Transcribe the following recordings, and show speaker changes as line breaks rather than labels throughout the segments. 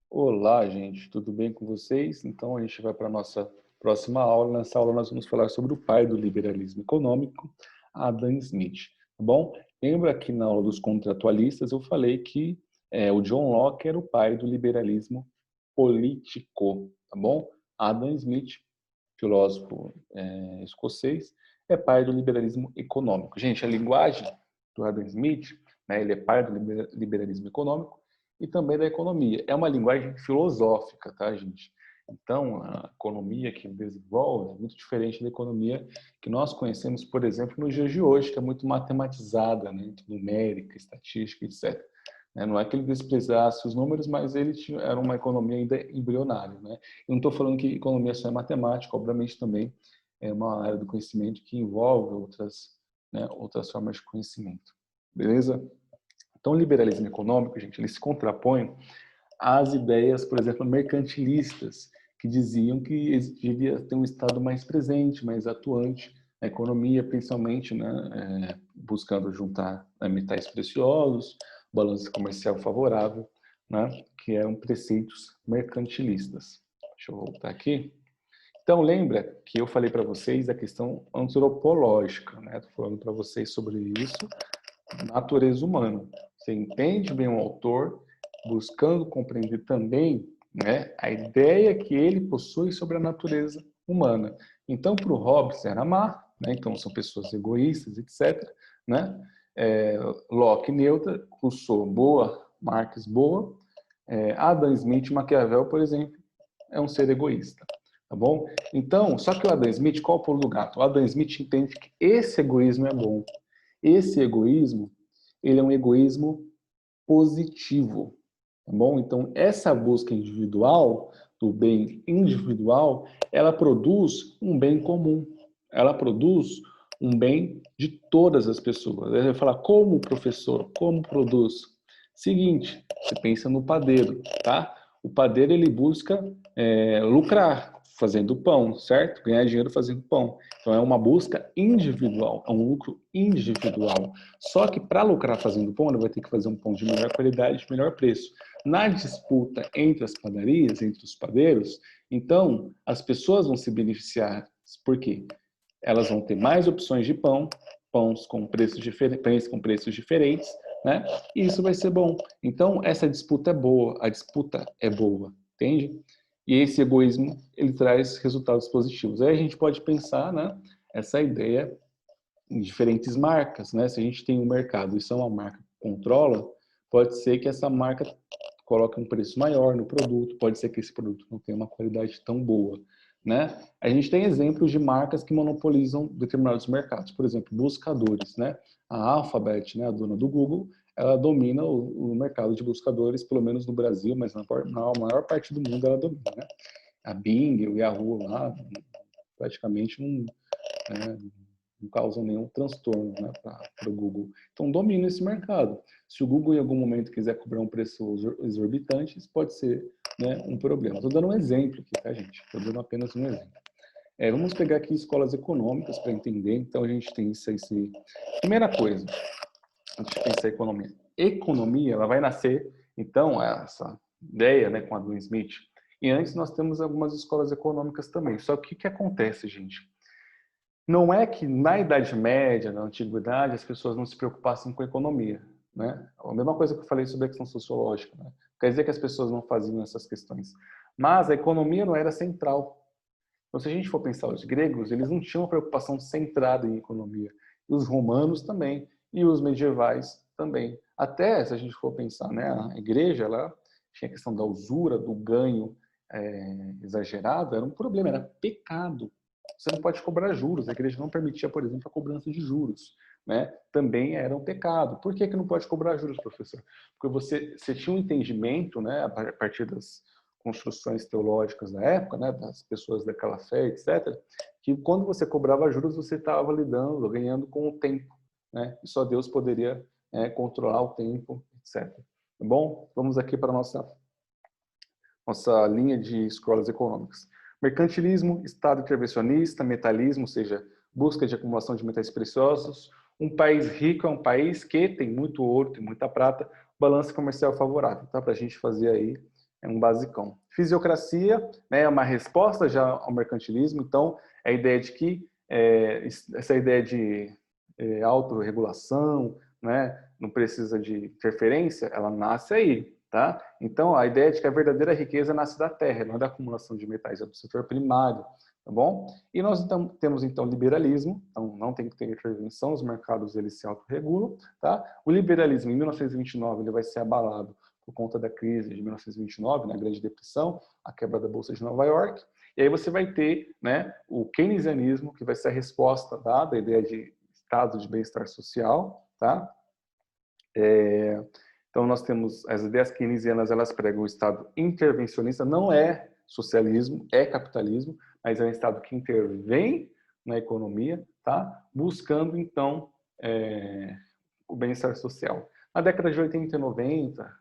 Olá, gente, tudo bem com vocês? Então, a gente vai para a nossa próxima aula. Nessa aula, nós vamos falar sobre o pai do liberalismo econômico, Adam Smith, tá bom? Lembra que na aula dos contratualistas eu falei que o John Locke era o pai do liberalismo político, tá bom? Adam Smith, filósofo escocês, é pai do liberalismo econômico. Gente, a linguagem do Adam Smith, né, ele é pai do liberalismo econômico, e também da economia. É uma linguagem filosófica, tá, gente? Então, a economia que ele desenvolve é muito diferente da economia que nós conhecemos, por exemplo, nos dias de hoje, que é muito matematizada, né? Numérica, estatística, etc. Não é que ele desprezasse os números, mas ele era uma economia ainda embrionária. Né? Eu não estou falando que economia só é matemática, obviamente também é uma área do conhecimento que envolve outras formas de conhecimento. Beleza? Então, o liberalismo econômico, gente, ele se contrapõe às ideias, por exemplo, mercantilistas, que diziam que devia ter um Estado mais presente, mais atuante na economia, principalmente, né, buscando juntar metais preciosos, balança comercial favorável, né, que eram preceitos mercantilistas. Deixa eu voltar aqui. Então, lembra que eu falei para vocês da questão antropológica, né? Estou falando para vocês sobre isso, natureza humana. Você entende bem o autor, buscando compreender também, né, a ideia que ele possui sobre a natureza humana. Então, para o Hobbes era má, né, então são pessoas egoístas, etc. Né? Locke neutra, Rousseau boa, Marx boa, Adam Smith, Maquiavel, por exemplo, é um ser egoísta. Tá bom? Então, só que o Adam Smith, qual é o pulo do gato? O Adam Smith entende que esse egoísmo é bom. Esse egoísmo, ele é um egoísmo positivo, tá bom? Então, essa busca individual, do bem individual, ela produz um bem comum. Ela produz um bem de todas as pessoas. Aí vai falar, como professor? Como produz? Seguinte, você pensa no padeiro, tá? O padeiro, ele busca lucrar fazendo pão, certo? Ganhar dinheiro fazendo pão. Então, é uma busca individual, é um lucro individual. Só que para lucrar fazendo pão, ele vai ter que fazer um pão de melhor qualidade, de melhor preço. Na disputa entre as padarias, entre os padeiros, então, as pessoas vão se beneficiar. Por quê? Elas vão ter mais opções de pão, pães com preços diferentes, né? E isso vai ser bom. Então, essa disputa é boa, a disputa é boa, entende? E esse egoísmo, ele traz resultados positivos. Aí a gente pode pensar, né, essa ideia em diferentes marcas, né? Se a gente tem um mercado e isso é uma marca que controla, pode ser que essa marca coloque um preço maior no produto, pode ser que esse produto não tenha uma qualidade tão boa, né? A gente tem exemplos de marcas que monopolizam determinados mercados, por exemplo, buscadores, né? A Alphabet, né, a dona do Google, ela domina o mercado de buscadores, pelo menos no Brasil, mas na maior parte do mundo ela domina, né? A Bing, o Yahoo lá, praticamente não causam nenhum transtorno, né, para o Google. Então, domina esse mercado. Se o Google, em algum momento, quiser cobrar um preço exorbitante, isso pode ser, né, um problema. Estou dando um exemplo aqui, tá, gente? Estou dando apenas um exemplo. Vamos pegar aqui escolas econômicas para entender. Então, a gente tem isso. Primeira coisa, antes de pensar em economia. Economia, ela vai nascer, então, essa ideia, né, com a Adam Smith. E antes nós temos algumas escolas econômicas também. Só que o que acontece, gente? Não é que na Idade Média, na Antiguidade, as pessoas não se preocupassem com a economia, né? A mesma coisa que eu falei sobre a questão sociológica, né? Quer dizer que as pessoas não faziam essas questões. Mas a economia não era central. Então, se a gente for pensar os gregos, eles não tinham uma preocupação centrada em economia. E os romanos também, e os medievais também. Até, se a gente for pensar, né, a igreja, ela tinha a questão da usura, do ganho exagerado, era um problema, era pecado. Você não pode cobrar juros. A igreja não permitia, por exemplo, a cobrança de juros. Né? Também era um pecado. Por que não pode cobrar juros, professor? Porque você tinha um entendimento, né, a partir das construções teológicas da época, né, das pessoas daquela fé, etc., que quando você cobrava juros, você estava lidando, ganhando com o tempo. Né? E só Deus poderia controlar o tempo, etc. Tá bom? Vamos aqui para a nossa linha de escolas econômicas. Mercantilismo, Estado intervencionista, metalismo, ou seja, busca de acumulação de metais preciosos. Um país rico é um país que tem muito ouro, tem muita prata, balança comercial favorável, tá? Para a gente fazer aí É um basicão. Fisiocracia, né, é uma resposta já ao mercantilismo, então a ideia de que essa ideia de autorregulação, né, não precisa de interferência, ela nasce aí, tá? Então a ideia de que a verdadeira riqueza nasce da terra, não é da acumulação de metais, é do setor primário, tá bom? E nós então, temos então liberalismo, então não tem que ter intervenção, os mercados eles se autorregulam, tá? O liberalismo em 1929 ele vai ser abalado por conta da crise de 1929, na Grande Depressão, a quebra da Bolsa de Nova York, e aí você vai ter, né, o keynesianismo, que vai ser a resposta dada à ideia de estado de bem-estar social, tá? Então nós temos as ideias keynesianas, elas pregam o estado intervencionista, não é socialismo, é capitalismo, mas é um estado que intervém na economia, tá? Buscando então o bem-estar social. Na década de 80 e 90,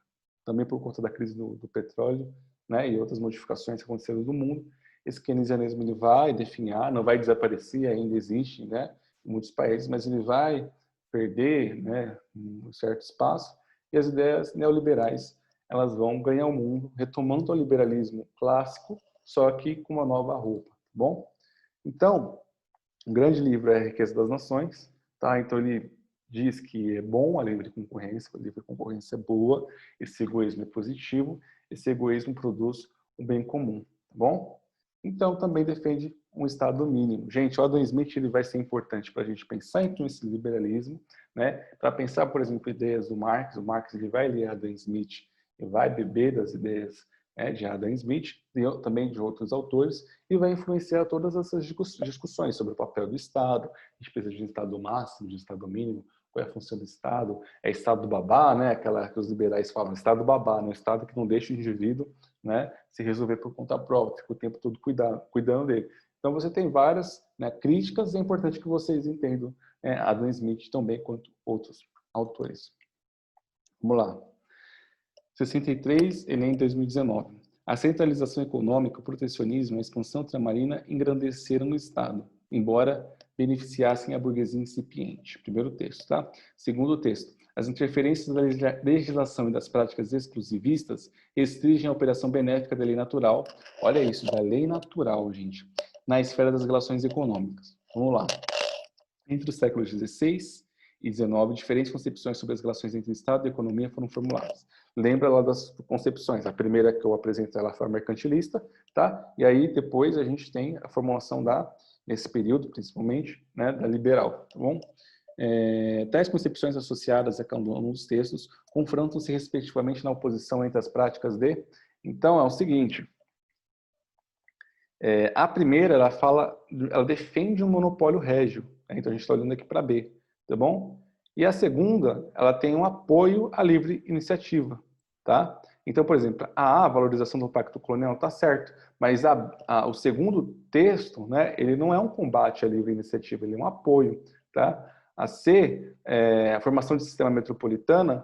também por conta da crise do petróleo, né, e outras modificações que aconteceram no mundo, esse keynesianismo ele vai definhar, não vai desaparecer, ainda existe, né, em muitos países, mas ele vai perder, né, um certo espaço, e as ideias neoliberais elas vão ganhar o mundo, retomando o liberalismo clássico, só que com uma nova roupa, tá bom? Então, um grande livro é A Riqueza das Nações, tá? Então ele diz que é bom a livre concorrência é boa, esse egoísmo é positivo, esse egoísmo produz um bem comum, tá bom? Então também defende um Estado mínimo. Gente, o Adam Smith ele vai ser importante para a gente pensar então esse liberalismo, né? Para pensar, por exemplo, ideias do Marx. O Marx ele vai ler Adam Smith e vai beber das ideias de Adam Smith e também de outros autores e vai influenciar todas essas discussões sobre o papel do Estado, a gente precisa de um Estado máximo, de um Estado mínimo, qual é a função do Estado, é Estado babá, né? Aquela que os liberais falam, Estado babá, né? Estado que não deixa o indivíduo, né, se resolver por conta própria, fica o tempo todo cuidando dele. Então você tem várias, né, críticas, e é importante que vocês entendam Adam Smith também quanto outros autores. Vamos lá. 63, Enem 2019. A centralização econômica, o protecionismo e a expansão ultramarina engrandeceram o Estado, embora beneficiassem a burguesia incipiente. Primeiro texto, tá? Segundo texto. As interferências da legislação e das práticas exclusivistas restringem a operação benéfica da lei natural. Olha isso, da lei natural, gente, na esfera das relações econômicas. Vamos lá. Entre os séculos XVI e XIX, diferentes concepções sobre as relações entre Estado e economia foram formuladas. Lembra lá das concepções. A primeira que eu apresentei, ela foi a mercantilista, tá? E aí depois a gente tem a formulação nesse período, principalmente, né, da liberal, tá bom? Tais concepções associadas a cada um dos textos confrontam-se respectivamente na oposição entre as práticas de... Então, é o seguinte, a primeira, ela defende um monopólio régio, né? Então a gente está olhando aqui para B, tá bom? E a segunda, ela tem um apoio à livre iniciativa, tá? Então, por exemplo, a valorização do pacto colonial tá certo, mas o segundo texto, né, ele não é um combate à livre iniciativa, ele é um apoio, tá? A C, a formação de sistema metropolitano,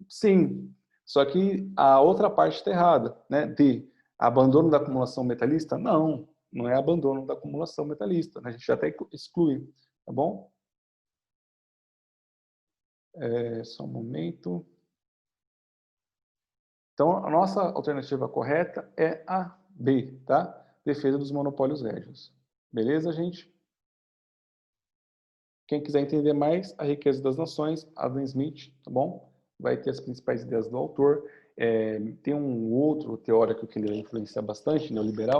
sim, só que a outra parte está errada, né? De abandono da acumulação metalista? Não, não é abandono da acumulação metalista, né? A gente já até exclui, tá bom? Só um momento. Então, a nossa alternativa correta é a B, tá? Defesa dos monopólios régios. Beleza, gente? Quem quiser entender mais, A Riqueza das Nações, Adam Smith, tá bom? Vai ter as principais ideias do autor. Tem um outro teórico que ele vai influenciar bastante, neoliberal,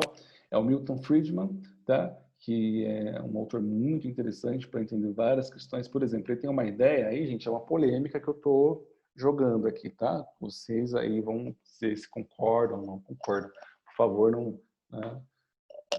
é o Milton Friedman, tá? Que é um autor muito interessante para entender várias questões. Por exemplo, ele tem uma ideia aí, gente, é uma polêmica que eu estou jogando aqui, tá? Vocês aí vão dizer se concordam ou não concordam. Por favor, não... Né?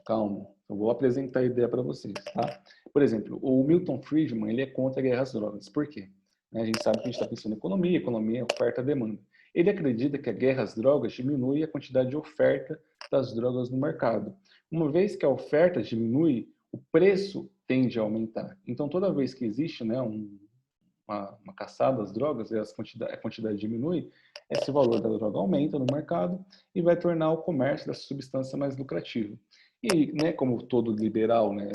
Calma, eu vou apresentar a ideia para vocês, tá? Por exemplo, o Milton Friedman, ele é contra a guerra às drogas. Por quê? A gente sabe que a gente está pensando em economia, oferta e demanda. Ele acredita que a guerra às drogas diminui a quantidade de oferta das drogas no mercado. Uma vez que a oferta diminui, o preço tende a aumentar. Então, toda vez que existe, né, uma caçada às drogas e a quantidade diminui, esse valor da droga aumenta no mercado e vai tornar o comércio dessa substância mais lucrativo. E, né, como todo liberal, né,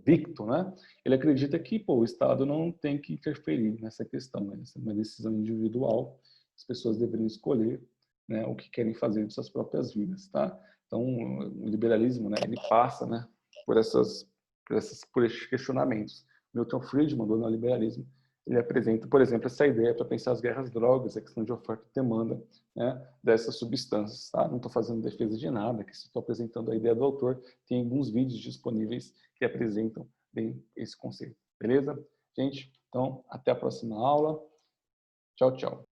convicto, né? Ele acredita que o Estado não tem que interferir nessa questão, né? Essa é uma decisão individual, as pessoas deveriam escolher, né, o que querem fazer em suas próprias vidas, tá? Então, o liberalismo, né, ele passa, né, por esses questionamentos. Milton Friedman, do neoliberalismo, ele apresenta, por exemplo, essa ideia para pensar as guerras drogas, a questão de oferta e demanda, né, dessas substâncias. Tá? Não estou fazendo defesa de nada, que estou apresentando a ideia do autor. Tem alguns vídeos disponíveis que apresentam bem esse conceito. Beleza? Gente, então, até a próxima aula. Tchau, tchau.